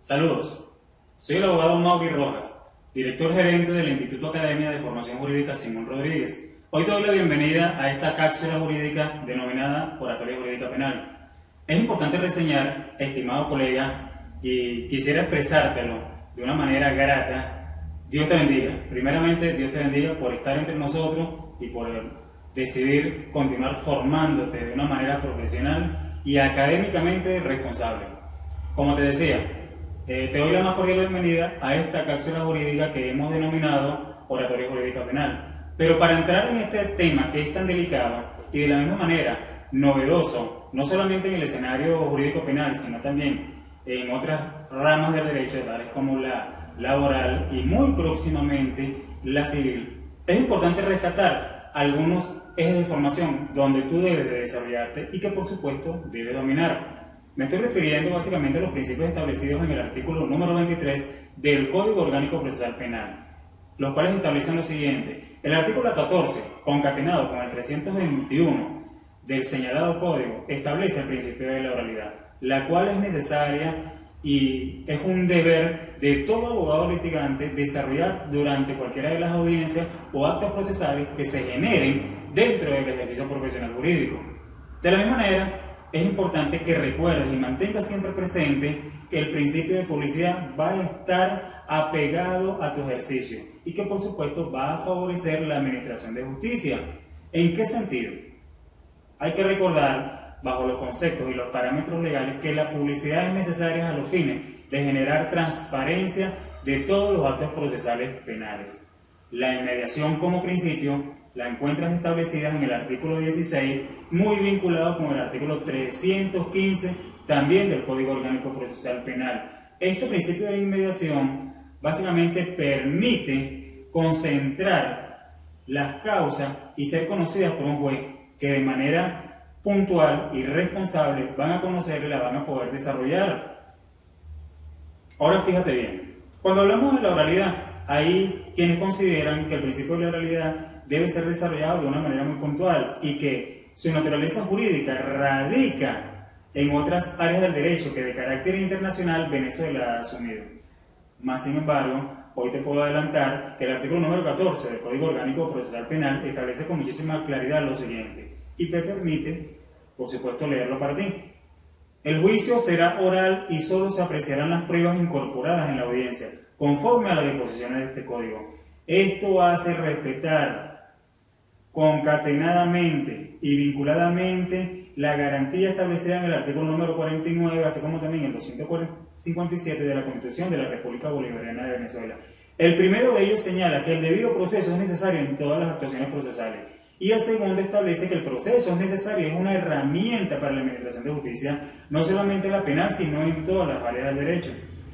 Saludos, soy el abogado Mauri Rojas, director gerente del Instituto Academia de Formación Jurídica Simón Rodríguez. Hoy te doy la bienvenida a esta cápsula jurídica denominada Oratoria Jurídica Penal. Es importante reseñar, estimado colega, y quisiera expresártelo de una manera grata. Dios te bendiga. Primeramente, Dios te bendiga por estar entre nosotros y por decidir continuar formándote de una manera profesional y académicamente responsable. Como te decía, te doy la más cordial bienvenida a esta cápsula jurídica que hemos denominado Oratoria Jurídica Penal. Pero para entrar en este tema que es tan delicado y de la misma manera novedoso, no solamente en el escenario jurídico penal, sino también en otras ramas del derecho, tales como la laboral y muy próximamente la civil, es importante rescatar algunos ejes de formación donde tú debes de desarrollarte y que por supuesto debes dominar. Me estoy refiriendo básicamente a los principios establecidos en el artículo número 23 del Código Orgánico Procesal Penal, los cuales establecen lo siguiente. El artículo 14, concatenado con el 321 del señalado código, establece el principio de la oralidad, la cual es necesaria y es un deber de todo abogado litigante desarrollar durante cualquiera de las audiencias o actos procesales que se generen dentro del ejercicio profesional jurídico. De la misma manera, es importante que recuerdes y mantengas siempre presente que el principio de publicidad va a estar apegado a tu ejercicio y que por supuesto va a favorecer la administración de justicia. ¿En qué sentido? Hay que recordar, bajo los conceptos y los parámetros legales, que la publicidad es necesaria a los fines de generar transparencia de todos los actos procesales penales. La inmediación como principio la encuentras establecida en el artículo 16, muy vinculado con el artículo 315 también del Código Orgánico Procesal Penal. Este principio de inmediación básicamente permite concentrar las causas y ser conocidas por un juez que de manera puntual y responsable van a conocer y la van a poder desarrollar. Ahora fíjate bien, cuando hablamos de la oralidad, hay quienes consideran que el principio de la oralidad debe ser desarrollado de una manera muy puntual y que su naturaleza jurídica radica en otras áreas del derecho que de carácter internacional Venezuela ha asumido. Más sin embargo, hoy te puedo adelantar que el artículo número 14 del Código Orgánico Procesal Penal establece con muchísima claridad lo siguiente y te permite, por supuesto, leerlo para ti. El juicio será oral y solo se apreciarán las pruebas incorporadas en la audiencia, conforme a las disposiciones de este código. Esto hace respetar concatenadamente y vinculadamente la garantía establecida en el artículo número 49, así como también el 257 de la Constitución de la República Bolivariana de Venezuela. El primero de ellos señala que el debido proceso es necesario en todas las actuaciones procesales y el segundo establece que el proceso es necesario, es una herramienta para la administración de justicia, no solamente en la penal, sino en todas las áreas del derecho.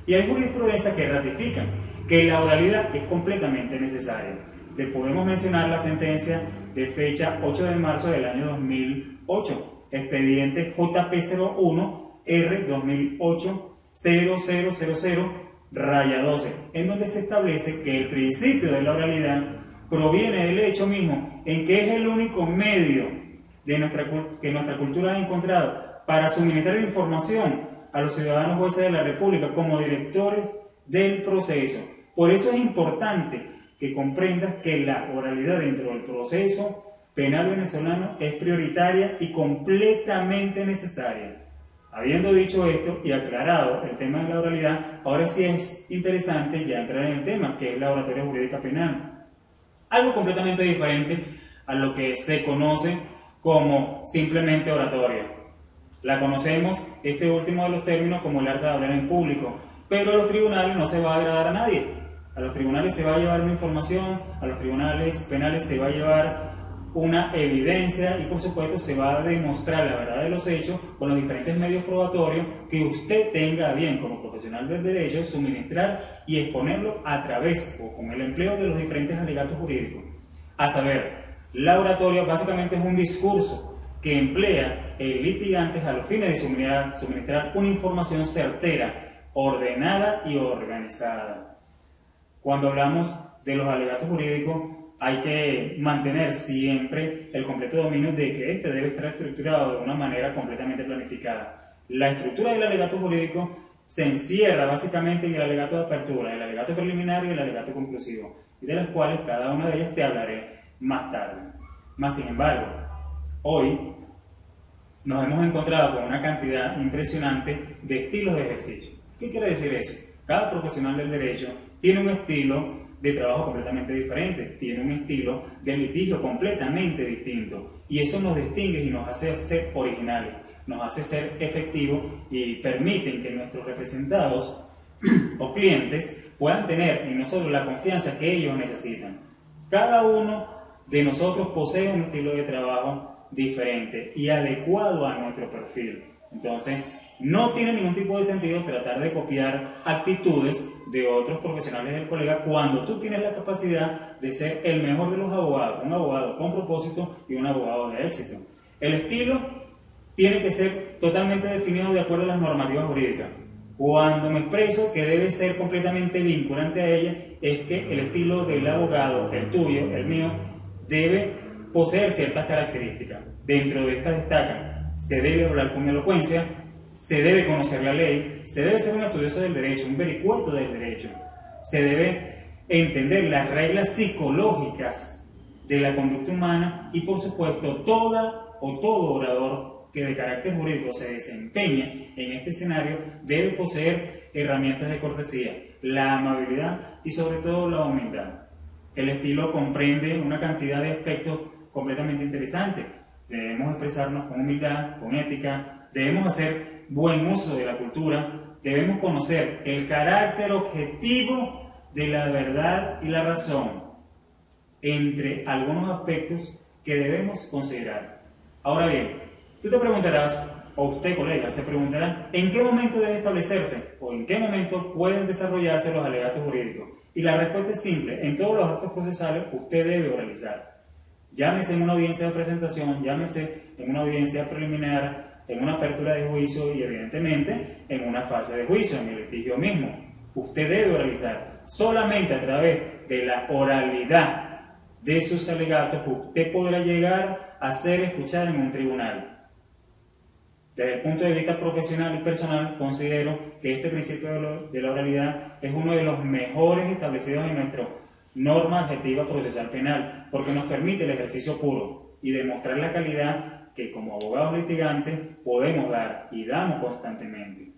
Y hay jurisprudencia que ratifican que la oralidad es completamente necesaria. Te podemos mencionar la sentencia de fecha 8 de marzo del año 2008, expediente JP01R 2008-0000-12, en donde se establece que el principio de la oralidad proviene del hecho mismo en que es el único medio de que nuestra cultura ha encontrado para suministrar información a los ciudadanos jueces de la República como directores del proceso. Por eso es importante que comprendas que la oralidad dentro del proceso penal venezolano es prioritaria y completamente necesaria. Habiendo dicho esto y aclarado el tema de la oralidad, ahora sí es interesante ya entrar en el tema, que es la oratoria jurídica penal. Algo completamente diferente a lo que se conoce como simplemente oratoria. La conocemos, este último de los términos, como el arte de hablar en público, pero a los tribunales no se va a agradar a nadie. A los tribunales se va a llevar una información, a los tribunales penales se va a llevar una evidencia y por supuesto se va a demostrar la verdad de los hechos con los diferentes medios probatorios que usted tenga bien como profesional del derecho suministrar y exponerlo a través o con el empleo de los diferentes alegatos jurídicos. A saber, la oratoria básicamente es un discurso que emplea el litigante a los fines de suministrar una información certera, ordenada y organizada. Cuando hablamos de los alegatos jurídicos, hay que mantener siempre el completo dominio de que este debe estar estructurado de una manera completamente planificada. La estructura del alegato jurídico se encierra básicamente en el alegato de apertura, el alegato preliminar y el alegato conclusivo, y de las cuales cada una de ellas te hablaré más tarde. Más sin embargo, hoy nos hemos encontrado con una cantidad impresionante de estilos de ejercicio. ¿Qué quiere decir eso? Cada profesional del derecho tiene un estilo de trabajo completamente diferente, tiene un estilo de litigio completamente distinto, y eso nos distingue y nos hace ser originales, nos hace ser efectivos y permiten que nuestros representados o clientes puedan tener en nosotros la confianza que ellos necesitan. Cada uno de nosotros posee un estilo de trabajo diferente y adecuado a nuestro perfil. Entonces, no tiene ningún tipo de sentido tratar de copiar actitudes de otros profesionales del colega cuando tú tienes la capacidad de ser el mejor de los abogados, un abogado con propósito y un abogado de éxito. El estilo tiene que ser totalmente definido de acuerdo a las normativas jurídicas. Cuando me expreso que debe ser completamente vinculante a ella, es que el estilo del abogado, el tuyo, el mío, debe poseer ciertas características. Dentro de estas destacan: se debe hablar con elocuencia, se debe conocer la ley, se debe ser un estudioso del derecho, un vericueto del derecho, se debe entender las reglas psicológicas de la conducta humana y, por supuesto, todo orador que de carácter jurídico se desempeñe en este escenario debe poseer herramientas de cortesía, la amabilidad y sobre todo la humildad. El estilo comprende una cantidad de aspectos completamente interesantes. Debemos expresarnos con humildad, con ética, debemos hacer buen uso de la cultura, debemos conocer el carácter objetivo de la verdad y la razón, entre algunos aspectos que debemos considerar. Ahora bien, tú te preguntarás, o usted, colega, se preguntará, ¿en qué momento debe establecerse o en qué momento pueden desarrollarse los alegatos jurídicos? Y la respuesta es simple: en todos los actos procesales usted debe oralizar. Llámese en una audiencia de presentación, llámese en una audiencia preliminar, en una apertura de juicio y evidentemente en una fase de juicio, en el litigio mismo. Usted debe oralizar. Solamente a través de la oralidad de sus alegatos usted podrá llegar a ser escuchado en un tribunal. Desde el punto de vista profesional y personal, considero que este principio de la oralidad es uno de los mejores establecidos en nuestra norma adjetiva procesal penal, porque nos permite el ejercicio puro y demostrar la calidad que como abogados litigantes podemos dar y damos constantemente.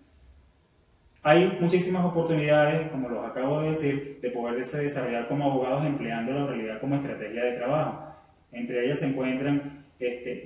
Hay muchísimas oportunidades, como los acabo de decir, de poderse desarrollar como abogados empleando la oralidad como estrategia de trabajo. Entre ellas se encuentran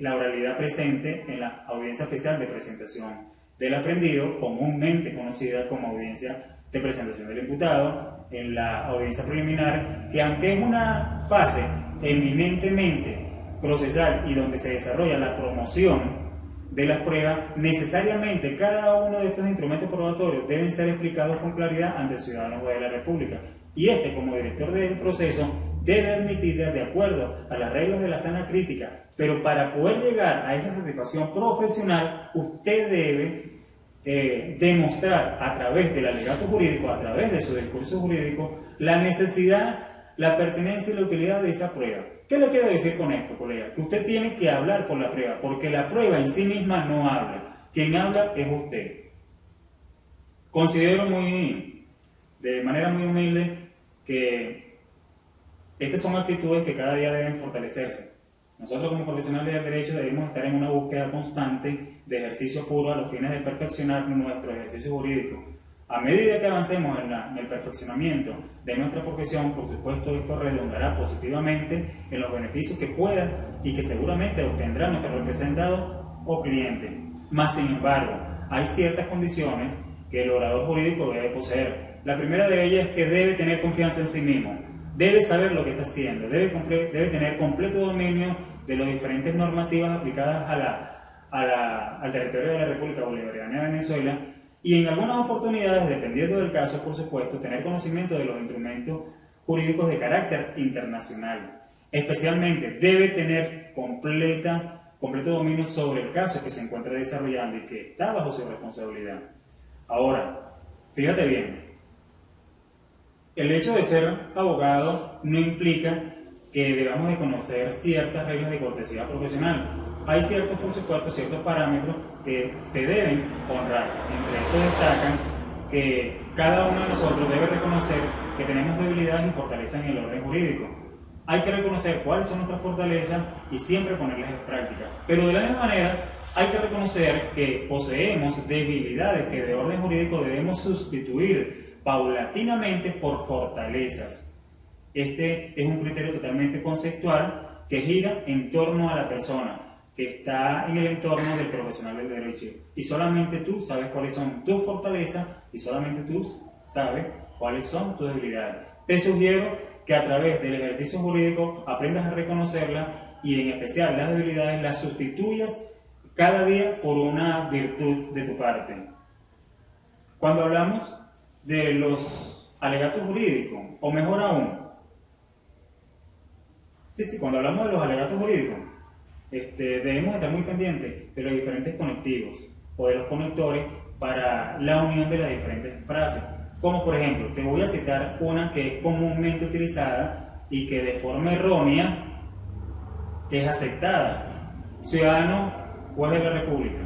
la oralidad presente en la audiencia especial de presentación del aprendido, comúnmente conocida como audiencia de presentación del imputado, en la audiencia preliminar, que aunque es una fase eminentemente procesal y donde se desarrolla la promoción de las pruebas, necesariamente cada uno de estos instrumentos probatorios deben ser explicados con claridad ante el ciudadano de la República. Y como director del proceso, debe admitirlas de acuerdo a las reglas de la sana crítica. Pero para poder llegar a esa satisfacción profesional, usted debe demostrar a través del alegato jurídico, a través de su discurso jurídico, la necesidad, la pertinencia y la utilidad de esa prueba. ¿Qué le quiero decir con esto, colega? Que usted tiene que hablar por la prueba, porque la prueba en sí misma no habla. Quien habla es usted. Considero de manera muy humilde que estas son actitudes que cada día deben fortalecerse. Nosotros como profesionales del derecho debemos estar en una búsqueda constante de ejercicio puro a los fines de perfeccionar nuestro ejercicio jurídico. A medida que avancemos en el perfeccionamiento de nuestra profesión, por supuesto, esto redundará positivamente en los beneficios que pueda y que seguramente obtendrá nuestro representado o cliente. Mas, sin embargo, hay ciertas condiciones que el orador jurídico debe poseer. La primera de ellas es que debe tener confianza en sí mismo. Debe saber lo que está haciendo, debe tener completo dominio de las diferentes normativas aplicadas al territorio de la República Bolivariana de Venezuela y en algunas oportunidades, dependiendo del caso, por supuesto, tener conocimiento de los instrumentos jurídicos de carácter internacional. Especialmente debe tener completo dominio sobre el caso que se encuentra desarrollando y que está bajo su responsabilidad. Ahora, fíjate bien. El hecho de ser abogado no implica que debamos de conocer ciertas reglas de cortesía profesional. Hay ciertos, por supuesto, ciertos parámetros que se deben honrar. Entre estos destacan que cada uno de nosotros debe reconocer que tenemos debilidades y fortalezas en el orden jurídico. Hay que reconocer cuáles son nuestras fortalezas y siempre ponerlas en práctica. Pero de la misma manera, hay que reconocer que poseemos debilidades que de orden jurídico debemos sustituir paulatinamente por fortalezas. Este es un criterio totalmente conceptual que gira en torno a la persona, que está en el entorno del profesional del derecho. Y solamente tú sabes cuáles son tus fortalezas y solamente tú sabes cuáles son tus debilidades. Te sugiero que a través del ejercicio jurídico aprendas a reconocerlas y en especial las debilidades las sustituyas cada día por una virtud de tu parte. Cuando hablamos de los alegatos jurídicos, o mejor aún, cuando hablamos de los alegatos jurídicos, debemos estar muy pendientes de los diferentes conectivos o de los conectores para la unión de las diferentes frases. Como por ejemplo, te voy a citar una que es comúnmente utilizada y que de forma errónea es aceptada. Ciudadano, juez de la República.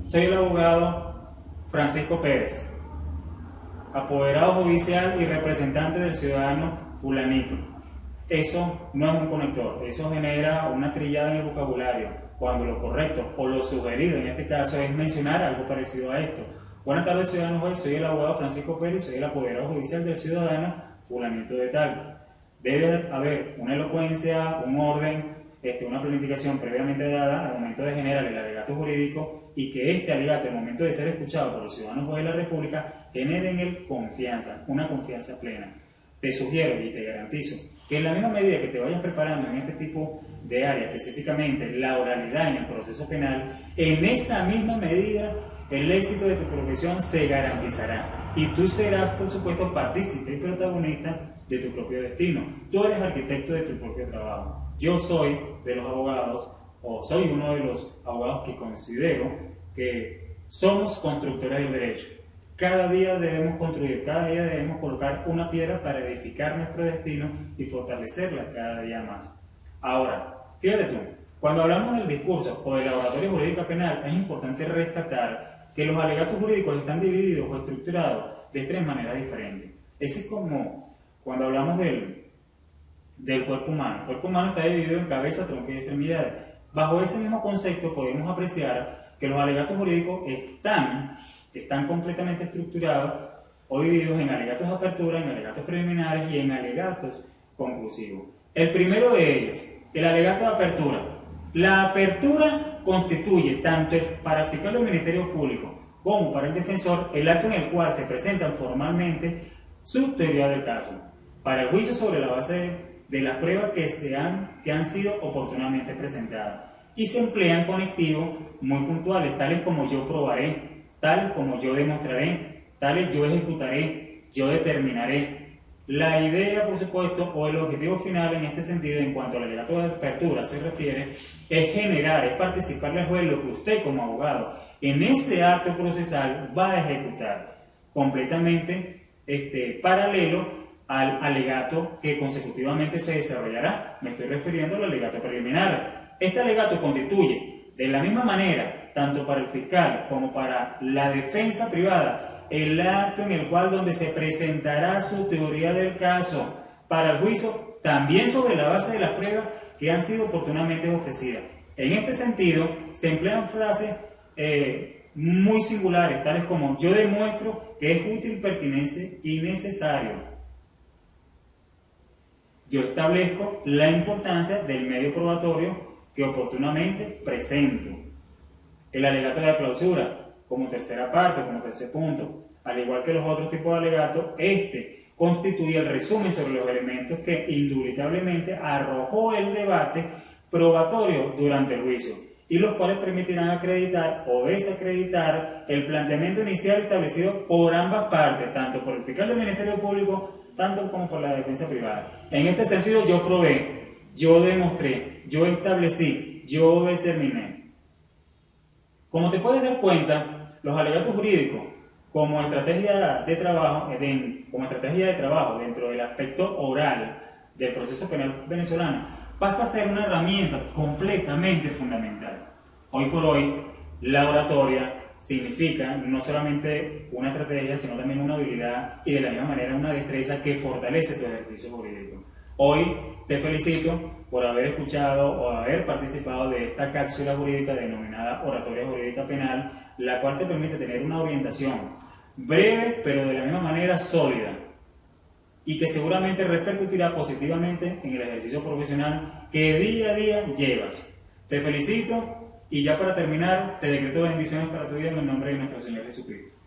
Soy el abogado Francisco Pérez, apoderado judicial y representante del ciudadano fulanito. Eso no es un conector, eso genera una trillada en el vocabulario, cuando lo correcto o lo sugerido en este caso es mencionar algo parecido a esto. Buenas tardes, ciudadano juez, soy el abogado Francisco Pérez, soy el apoderado judicial del ciudadano fulanito de tal. Debe haber una elocuencia, un orden, una planificación previamente dada al momento de generar el alegato jurídico y que este alegato, al momento de ser escuchado por el ciudadano juez de la República, genere en él confianza, una confianza plena. Te sugiero y te garantizo que en la misma medida que te vayas preparando en este tipo de área, específicamente la oralidad en el proceso penal, en esa misma medida el éxito de tu profesión se garantizará y tú serás, por supuesto, partícipe y protagonista de tu propio destino. Tú eres arquitecto de tu propio trabajo. Yo soy de los abogados, o soy uno de los abogados que considero que somos constructores del derecho. Cada día debemos construir, cada día debemos colocar una piedra para edificar nuestro destino y fortalecerla cada día más. Ahora, fíjate tú, cuando hablamos del discurso o de la oratoria jurídica penal, es importante rescatar que los alegatos jurídicos están divididos o estructurados de tres maneras diferentes. Ese es como cuando hablamos del cuerpo humano. El cuerpo humano está dividido en cabeza, tronco y extremidades. Bajo ese mismo concepto podemos apreciar que los alegatos jurídicos están completamente estructurados o divididos en alegatos de apertura, en alegatos preliminares y en alegatos conclusivos. El primero de ellos, el alegato de apertura. La apertura constituye tanto para el fiscal del Ministerio Público como para el defensor el acto en el cual se presentan formalmente su teoría del caso para el juicio sobre la base de las pruebas que han sido oportunamente presentadas y se emplean conectivos muy puntuales, tales como yo probaré, tales como yo demostraré, tales yo ejecutaré, yo determinaré. La idea, por supuesto, o el objetivo final en este sentido, en cuanto al alegato de apertura se refiere, es generar, es participarle al juez lo que usted como abogado en ese acto procesal va a ejecutar, completamente paralelo al alegato que consecutivamente se desarrollará. Me estoy refiriendo al alegato preliminar. Este alegato constituye, de la misma manera, tanto para el fiscal como para la defensa privada, el acto en el cual donde se presentará su teoría del caso para el juicio, también sobre la base de las pruebas que han sido oportunamente ofrecidas. En este sentido, se emplean frases muy singulares, tales como yo demuestro que es útil, pertinente y necesario. Yo establezco la importancia del medio probatorio que oportunamente presento. El alegato de la clausura, como tercera parte, como tercer punto, al igual que los otros tipos de alegatos, constituye el resumen sobre los elementos que indubitablemente arrojó el debate probatorio durante el juicio y los cuales permitirán acreditar o desacreditar el planteamiento inicial establecido por ambas partes, tanto por el fiscal del Ministerio Público, tanto como por la defensa privada. En este sentido, yo probé, yo demostré, yo establecí, yo determiné. Como te puedes dar cuenta, los alegatos jurídicos como estrategia de trabajo dentro del aspecto oral del proceso penal venezolano pasa a ser una herramienta completamente fundamental. Hoy por hoy, la oratoria significa no solamente una estrategia, sino también una habilidad y de la misma manera una destreza que fortalece tu ejercicio jurídico. Hoy te felicito por haber escuchado o haber participado de esta cápsula jurídica denominada Oratoria Jurídica Penal, la cual te permite tener una orientación breve, pero de la misma manera sólida, y que seguramente repercutirá positivamente en el ejercicio profesional que día a día llevas. Te felicito y ya para terminar, te decreto bendiciones para tu vida en el nombre de nuestro Señor Jesucristo.